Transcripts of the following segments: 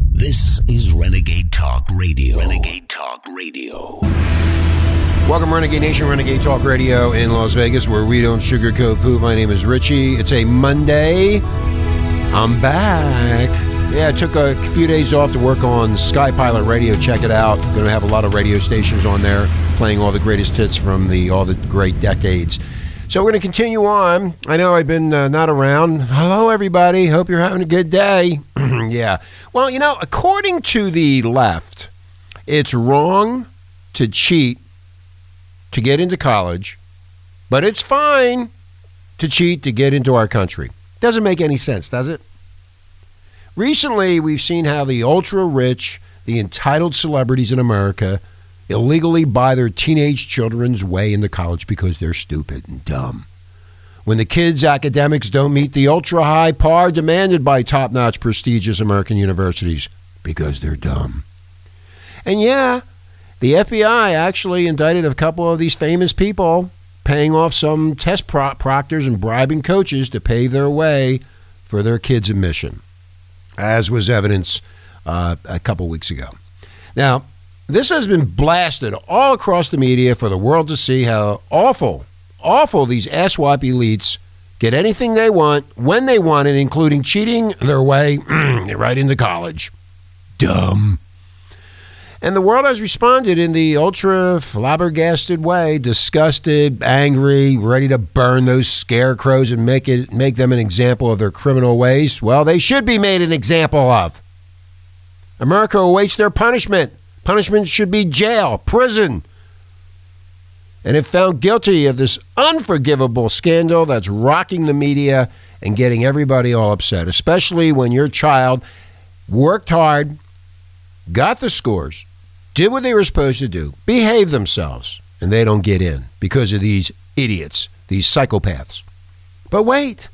This is Renegade Talk Radio. Renegade Talk Radio. Welcome, Renegade Nation, Renegade Talk Radio in Las Vegas, where we don't sugarcoat poop. My name is Richie. It's a Monday. I'm back. Yeah, I took a few days off to work on Sky Pilot Radio. Check it out. Going to have a lot of radio stations on there playing all the greatest hits from all the great decades. So we're going to continue on. I know I've been not around. Hello, everybody. Hope you're having a good day. Yeah. Well, you know, according to the left, it's wrong to cheat to get into college, but it's fine to cheat to get into our country. Doesn't make any sense, does it? Recently, we've seen how the ultra-rich, the entitled celebrities in America illegally buy their teenage children's way into college because they're stupid and dumb. When the kids' academics don't meet the ultra-high par demanded by top-notch prestigious American universities because they're dumb. And yeah, the FBI actually indicted a couple of these famous people, paying off some test proctors and bribing coaches to pave their way for their kids' admission, as was evidence a couple weeks ago. Now, this has been blasted all across the media for the world to see how awful these asswap elites get anything they want, when they want it, including cheating their way right into college. Dumb. And the world has responded in the ultra flabbergasted way, disgusted, angry, ready to burn those scarecrows and make them an example of their criminal ways. Well, they should be made an example of. America awaits their punishment. Punishment should be jail, prison. And if found guilty of this unforgivable scandal that's rocking the media and getting everybody all upset, especially when your child worked hard, got the scores, did what they were supposed to do, behaved themselves, and they don't get in because of these idiots, these psychopaths. But wait,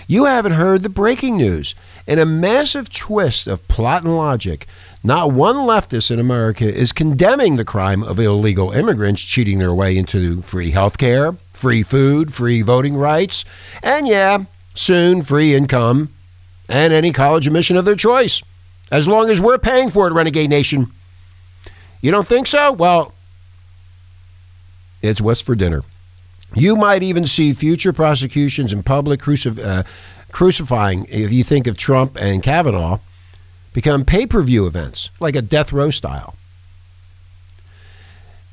you haven't heard the breaking news. In a massive twist of plot and logic, not one leftist in America is condemning the crime of illegal immigrants cheating their way into free health care, free food, free voting rights, and yeah, soon free income and any college admission of their choice, as long as we're paying for it, Renegade Nation. You don't think so? Well, it's what's for dinner. You might even see future prosecutions in public crucifying, if you think of Trump and Kavanaugh, become pay-per-view events, like a death row style.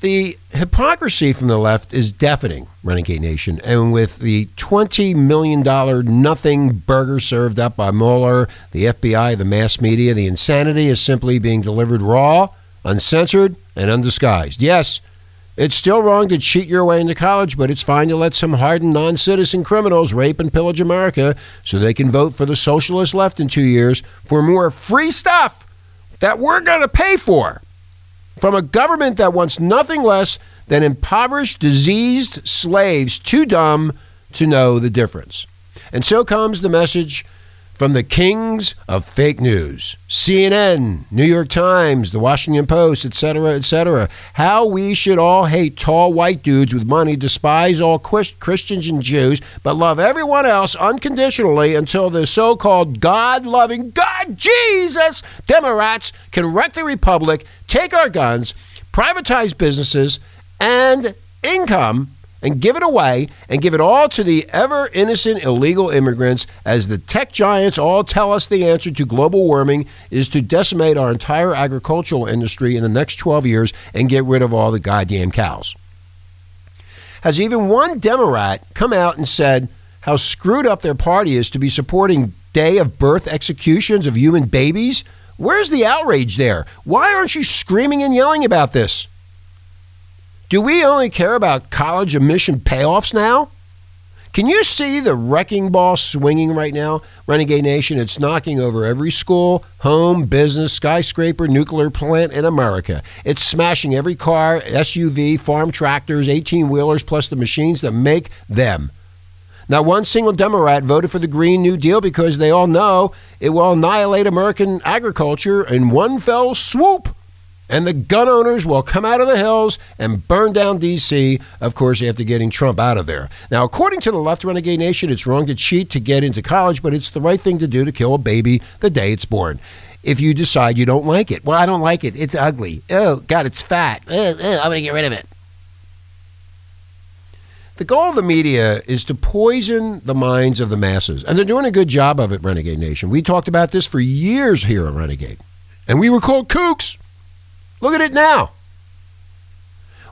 The hypocrisy from the left is deafening, Renegade Nation, and with the $20 million nothing burger served up by Mueller, the FBI, the mass media, the insanity is simply being delivered raw, uncensored, and undisguised. Yes, it's still wrong to cheat your way into college, but it's fine to let some hardened non-citizen criminals rape and pillage America so they can vote for the socialist left in 2 years for more free stuff that we're going to pay for from a government that wants nothing less than impoverished, diseased slaves too dumb to know the difference. And so comes the message from the kings of fake news, CNN, New York Times, the Washington Post, etc., how we should all hate tall white dudes with money, despise all Christians and Jews, but love everyone else unconditionally until the so-called God-loving, God Jesus Democrats can wreck the republic, take our guns, privatize businesses and income, and give it away, and give it all to the ever-innocent illegal immigrants, as the tech giants all tell us the answer to global warming is to decimate our entire agricultural industry in the next 12 years and get rid of all the goddamn cows. Has even one Democrat come out and said how screwed up their party is to be supporting day of birth executions of human babies? Where's the outrage there? Why aren't you screaming and yelling about this? Do we only care about college admission payoffs now? Can you see the wrecking ball swinging right now, Renegade Nation? It's knocking over every school, home, business, skyscraper, nuclear plant in America. It's smashing every car, SUV, farm tractors, 18-wheelers, plus the machines that make them. Not one single Democrat voted for the Green New Deal because they all know it will annihilate American agriculture in one fell swoop. And the gun owners will come out of the hills and burn down D.C., of course, after getting Trump out of there. Now, according to the left, Renegade Nation, it's wrong to cheat to get into college, but it's the right thing to do to kill a baby the day it's born. If you decide you don't like it. Well, I don't like it. It's ugly. Oh, God, it's fat. I'm going to get rid of it. The goal of the media is to poison the minds of the masses. And they're doing a good job of it, Renegade Nation. We talked about this for years here on Renegade. And we were called kooks. Look at it now.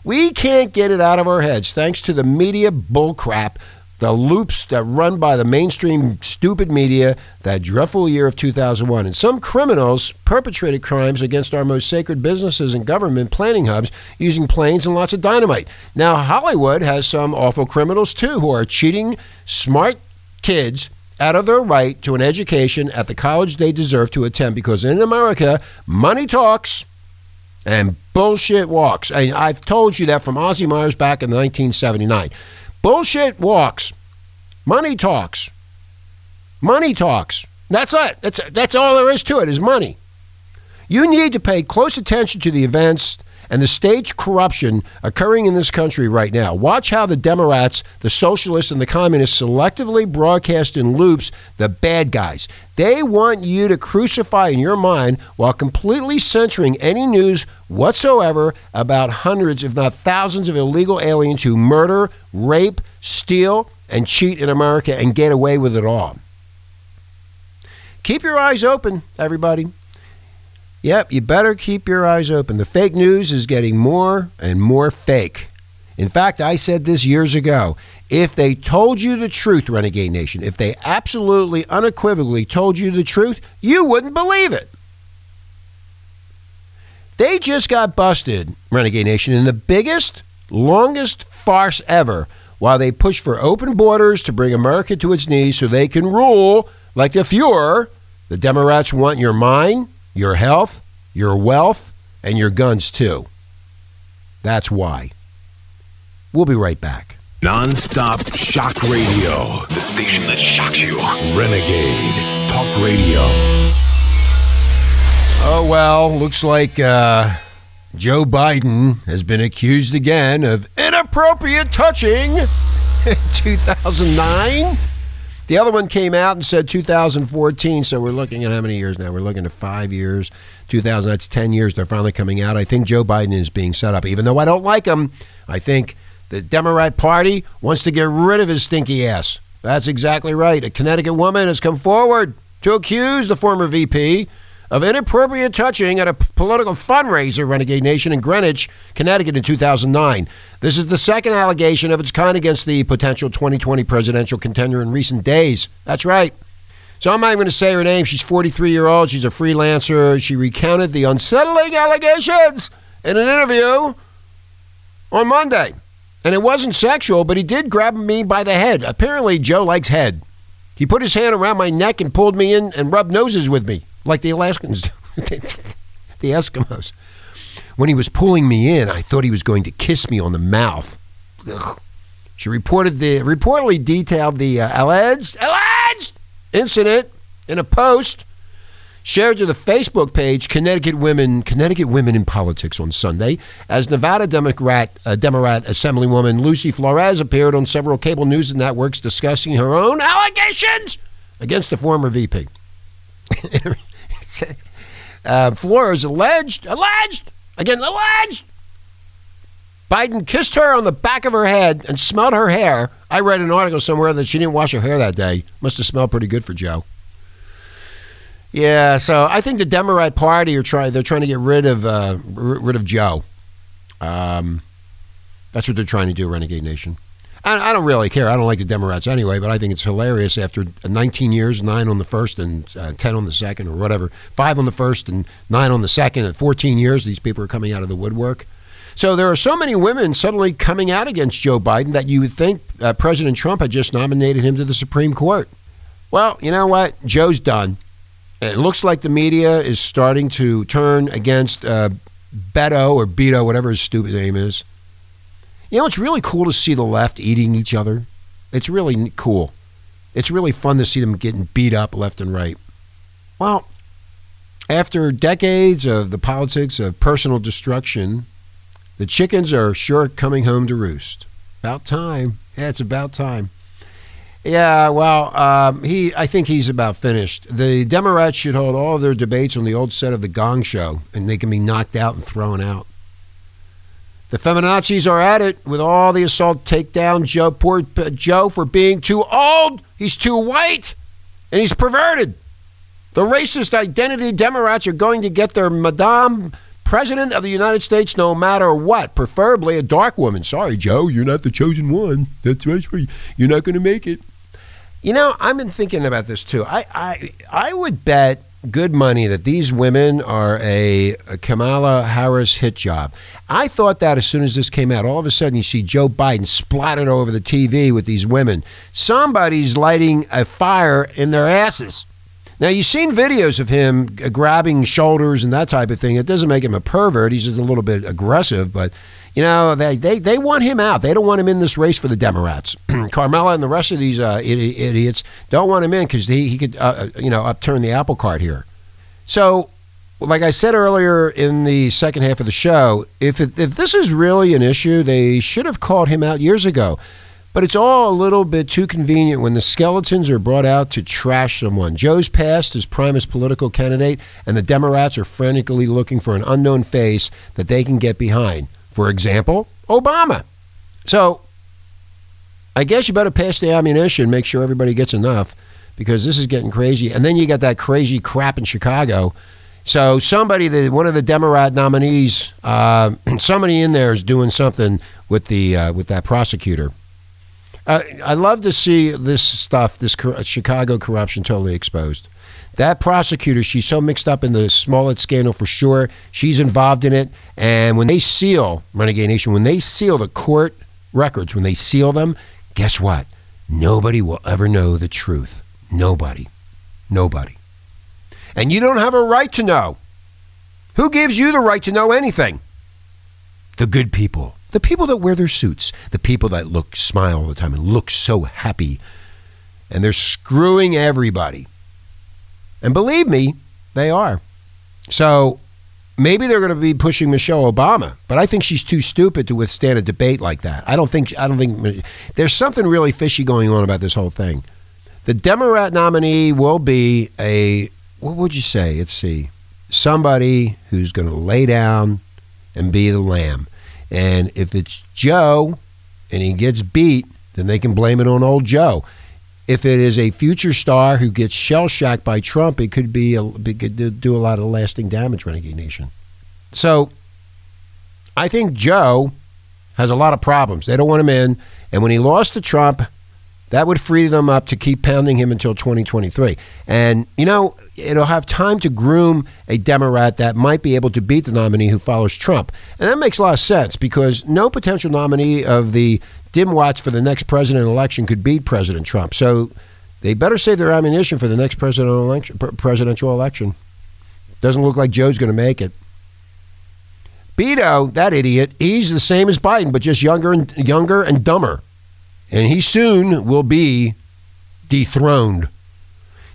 We can't get it out of our heads thanks to the media bullcrap, the loops that run by the mainstream stupid media, that dreadful year of 2001. And some criminals perpetrated crimes against our most sacred businesses and government planning hubs using planes and lots of dynamite. Now, Hollywood has some awful criminals, too, who are cheating smart kids out of their right to an education at the college they deserve to attend, because in America, money talks and bullshit walks. I've told you that from Ozzie Myers back in 1979. Bullshit walks. Money talks. Money talks. That's it. That's all there is to it, is money. You need to pay close attention to the events and the staged corruption occurring in this country right now. Watch how the Democrats, the socialists, and the communists selectively broadcast in loops the bad guys. They want you to crucify in your mind while completely censoring any news whatsoever about hundreds, if not thousands, of illegal aliens who murder, rape, steal, and cheat in America and get away with it all. Keep your eyes open, everybody. Yep, you better keep your eyes open. The fake news is getting more and more fake. In fact, I said this years ago. If they told you the truth, Renegade Nation, if they absolutely, unequivocally told you the truth, you wouldn't believe it. They just got busted, Renegade Nation, in the biggest, longest farce ever, while they push for open borders to bring America to its knees so they can rule like the Fuhrer. The Democrats want your mind, your health, your wealth, and your guns, too. That's why. We'll be right back. Non-stop shock radio. The station that shocks you. Renegade Talk Radio. Oh, well, looks like Joe Biden has been accused again of inappropriate touching in 2009. The other one came out and said 2014, so we're looking at how many years now? We're looking at 5 years. 2000, that's 10 years. They're finally coming out. I think Joe Biden is being set up. Even though I don't like him, I think the Democrat Party wants to get rid of his stinky ass. That's exactly right. A Connecticut woman has come forward to accuse the former VP of inappropriate touching at a political fundraiser, Renegade Nation, in Greenwich, Connecticut in 2009. This is the second allegation of its kind against the potential 2020 presidential contender in recent days. That's right. So I'm not even going to say her name. She's 43-year-old. She's a freelancer. She recounted the unsettling allegations in an interview on Monday. And it wasn't sexual, but he did grab me by the head. Apparently, Joe likes head. He put his hand around my neck and pulled me in and rubbed noses with me, like the Alaskans do. The Eskimos. When he was pulling me in, I thought he was going to kiss me on the mouth. Ugh. She reportedly detailed the alleged incident in a post shared to the Facebook page Connecticut Women in Politics on Sunday, as Nevada Democrat Assemblywoman Lucy Flores appeared on several cable news networks discussing her own allegations against the former VP. Flores alleged Biden kissed her on the back of her head and smelled her hair. I read an article somewhere that she didn't wash her hair that day. Must have smelled pretty good for Joe. Yeah, so I think the Democrat Party they're trying to get rid of Joe. That's what they're trying to do, Renegade Nation. I don't really care. I don't like the Democrats anyway, but I think it's hilarious after 19 years, 9 on the first and 10 on the second, or whatever, 5 on the first and 9 on the second, and 14 years, these people are coming out of the woodwork. So there are so many women suddenly coming out against Joe Biden that you would think President Trump had just nominated him to the Supreme Court. Well, you know what? Joe's done. It looks like the media is starting to turn against Beto or Beto, whatever his stupid name is. You know, it's really cool to see the left eating each other. It's really cool. It's really fun to see them getting beat up left and right. Well, After decades of the politics of personal destruction, the chickens are sure coming home to roost. About time. Yeah, it's about time. Yeah, well, I think he's about finished. The Democrats should hold all of their debates on the old set of the Gong Show, and they can be knocked out and thrown out. The feminazis are at it with all the assault takedown. Poor Joe for being too old. He's too white, and he's perverted. The racist identity Democrats are going to get their Madame President of the United States no matter what, preferably a dark woman. Sorry, Joe, you're not the chosen one. That's right for you. You're not going to make it. You know, I've been thinking about this too. I would bet good money that these women are a Kamala Harris hit job. I thought that as soon as this came out. All of a sudden you see Joe Biden splattered over the TV with these women. Somebody's lighting a fire in their asses. Now, you've seen videos of him grabbing shoulders and that type of thing. It doesn't make him a pervert. He's just a little bit aggressive, but you know, they want him out. They don't want him in this race for the Democrats. Carmella and the rest of these idiots don't want him in because he could, upturn the apple cart here. So, like I said earlier in the second half of the show, if this is really an issue, they should have called him out years ago. But it's all a little bit too convenient when the skeletons are brought out to trash someone. Joe's passed as prime as political candidate, and the Democrats are frantically looking for an unknown face that they can get behind. For example, Obama. So I guess you better pass the ammunition, make sure everybody gets enough, because this is getting crazy. And then you got that crazy crap in Chicago. So one of the Democrat nominees, somebody in there is doing something with that prosecutor. I love to see this stuff, this Chicago corruption totally exposed. That prosecutor, she's so mixed up in the Smollett scandal for sure. She's involved in it. And when they seal, Renegade Nation, when they seal the court records, when they seal them, guess what? Nobody will ever know the truth. Nobody. Nobody. And you don't have a right to know. Who gives you the right to know anything? The good people. The people that wear their suits. The people that smile all the time and look so happy. And they're screwing everybody. And believe me, they are. So maybe they're going to be pushing Michelle Obama, but I think she's too stupid to withstand a debate like that. I don't think there's something really fishy going on about this whole thing. The Democrat nominee will be what would you say? Let's see. Somebody who's going to lay down and be the lamb. And if it's Joe and he gets beat, then they can blame it on old Joe. If it is a future star who gets shell-shocked by Trump, it could do a lot of lasting damage, Renegade Nation. So I think Joe has a lot of problems. They don't want him in. And when he lost to Trump, that would free them up to keep pounding him until 2023. And, it'll have time to groom a Democrat that might be able to beat the nominee who follows Trump. And that makes a lot of sense because no potential nominee of the dimwits for the next presidential election could beat President Trump. So they better save their ammunition for the next presidential election. Doesn't look like Joe's going to make it. Beto, that idiot, he's the same as Biden, but just younger and dumber. And he soon will be dethroned.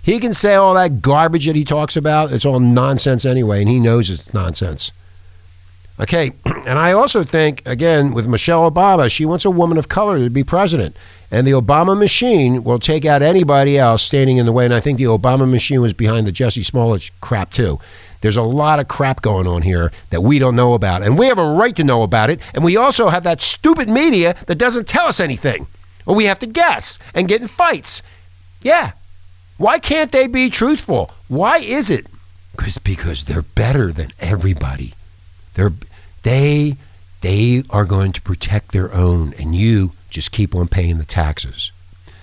He can say all that garbage that he talks about. It's all nonsense anyway, and he knows it's nonsense. Okay, and I also think, again, with Michelle Obama, she wants a woman of color to be president. And the Obama machine will take out anybody else standing in the way. And I think the Obama machine was behind the Jussie Smollett crap, too. There's a lot of crap going on here that we don't know about. And we have a right to know about it. And we also have that stupid media that doesn't tell us anything. Or we have to guess and get in fights. Yeah. Why can't they be truthful? Why is it? Because they're better than everybody. They are going to protect their own, and you just keep on paying the taxes.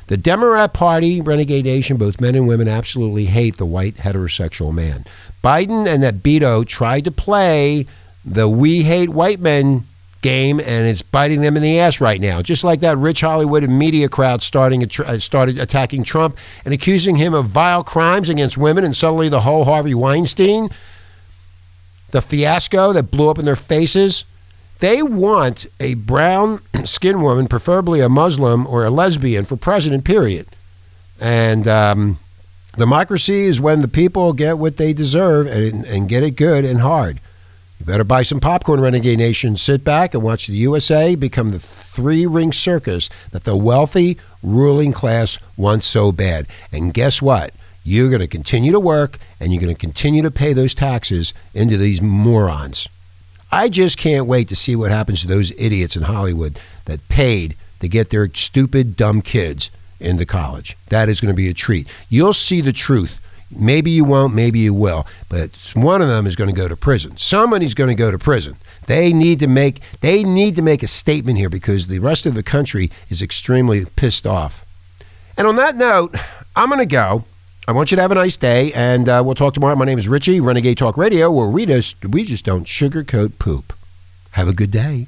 The Democrat Party, Renegade Nation, both men and women absolutely hate the white heterosexual man. Biden and that Beto tried to play the we hate white men game, and it's biting them in the ass right now. Just like that rich Hollywood and media crowd started attacking Trump and accusing him of vile crimes against women, and suddenly the whole Harvey Weinstein, the fiasco that blew up in their faces. They want a brown-skinned woman, preferably a Muslim or a lesbian, for president, period. And Democracy is when the people get what they deserve and get it good and hard. You better buy some popcorn, Renegade Nation. Sit back and watch the USA become the three-ring circus that the wealthy ruling class wants so bad. And guess what? You're going to continue to work, and you're going to continue to pay those taxes into these morons. I just can't wait to see what happens to those idiots in Hollywood that paid to get their stupid, dumb kids into college. That is going to be a treat. You'll see the truth. Maybe you won't, maybe you will, but one of them is going to go to prison. Somebody's going to go to prison. They need to make a statement here because the rest of the country is extremely pissed off. And on that note, I'm going to go. I want you to have a nice day, and we'll talk tomorrow. My name is Richie, Renegade Talk Radio, where we just don't sugarcoat poop. Have a good day.